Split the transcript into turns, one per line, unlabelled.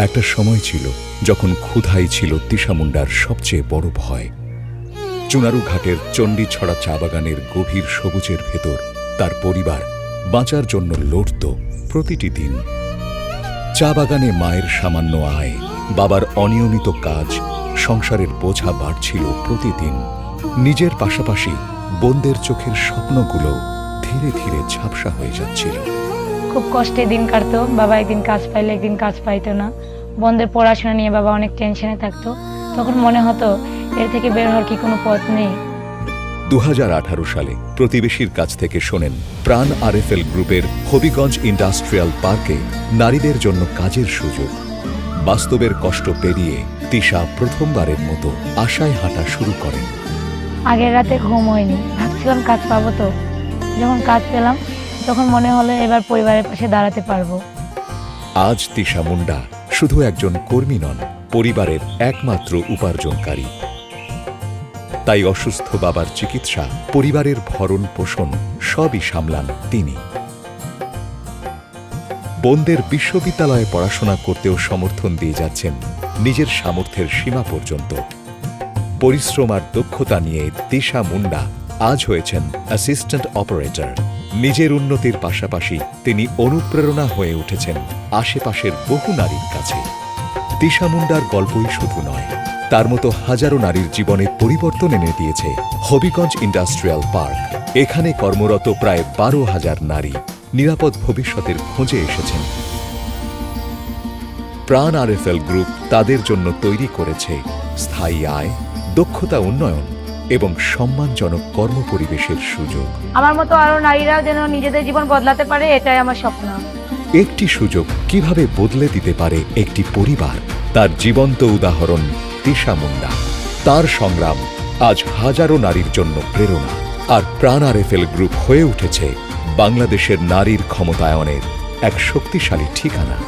একটা সময় ছিল যখন ক্ষুধাই ছিল তিশা মুন্ডার সবচেয়ে বড় ভয়। চুনারু ঘাটের চণ্ডীছড়া চা বাগানের গভীর সবুজের ভেতর তার পরিবার বাঁচার জন্য লড়ত প্রতিটি দিন। চা বাগানে মায়ের সামান্য আয়, বাবার অনিয়মিত কাজ, সংসারের বোঝা বাড়ছিল প্রতিদিন। নিজের পাশাপাশি বোনদের চোখের স্বপ্নগুলো ধীরে ধীরে ঝাপসা হয়ে যাচ্ছিল।
খুব কষ্টে দিন কাটতো। বাবা একদিন কাজ পাইলে একদিন কাজ পাইতো না। বোনদের পড়াশোনা নিয়ে বাবা অনেক টেনশনে থাকতো। তখন মনে হতো এর থেকে বের হওয়ার কি কোনো পথ নেই।
2018 সালে প্রতিবেশীর কাছ থেকে শোনেন প্রাণ আরএফএল গ্রুপের হবিগঞ্জ ইন্ডাস্ট্রিয়াল পার্কে নারীদের জন্য কাজের সুযোগ। বাস্তবের কষ্ট পেরিয়ে তিশা প্রথমবারের মতো আশায় হাঁটা শুরু করেন।
আগের রাতে ঘুম হয়নি, ভাবছিলাম কাজ পাবো তো। যখন কাজ পেলাম তখন মনে হলো এবার পরিবারের পাশে দাঁড়াতে পারবো।
আজ তিশা মুন্ডা শুধু একজন কর্মী নন, পরিবারের একমাত্র উপার্জনকারী। তাই অসুস্থ বাবার চিকিৎসা, পরিবারের ভরণ পোষণ সবই সামলান তিনি। বোনদের বিশ্ববিদ্যালয়ে পড়াশোনা করতেও সমর্থন দিয়ে যাচ্ছেন নিজের সামর্থ্যের সীমা পর্যন্ত। পরিশ্রম আর দক্ষতা নিয়ে তিশা মুন্ডা আজ হয়েছেন অ্যাসিস্ট্যান্ট অপারেটর। নিজের উন্নতির পাশাপাশি তিনি অনুপ্রেরণা হয়ে উঠেছেন আশেপাশের বহু নারীর কাছে। তিশা মুন্ডার গল্পই শুধু নয়, তার মতো হাজারো নারীর জীবনে পরিবর্তন এনে দিয়েছে হবিগঞ্জ ইন্ডাস্ট্রিয়াল পার্ক। এখানে কর্মরত প্রায় 12,000 নারী নিরাপদ ভবিষ্যতের খোঁজে এসেছেন। প্রাণ আরএফএল গ্রুপ তাদের জন্য তৈরি করেছে স্থায়ী আয়, দক্ষতা উন্নয়ন এবং সম্মানজনক কর্মপরিবেশের সুযোগ।
আমার মতো আরো নারীরা যেন নিজেদের জীবন বদলাতে পারে, এটাই আমার স্বপ্ন।
একটি সুযোগ কিভাবে বদলে দিতে পারে একটি পরিবার, তার জীবন্ত উদাহরণ তিশা মুন্ডা। তার সংগ্রাম আজ হাজারো নারীর জন্য প্রেরণা। আর প্রাণ আরএফএল গ্রুপ হয়ে উঠেছে বাংলাদেশের নারীর ক্ষমতায়নের এক শক্তিশালী ঠিকানা।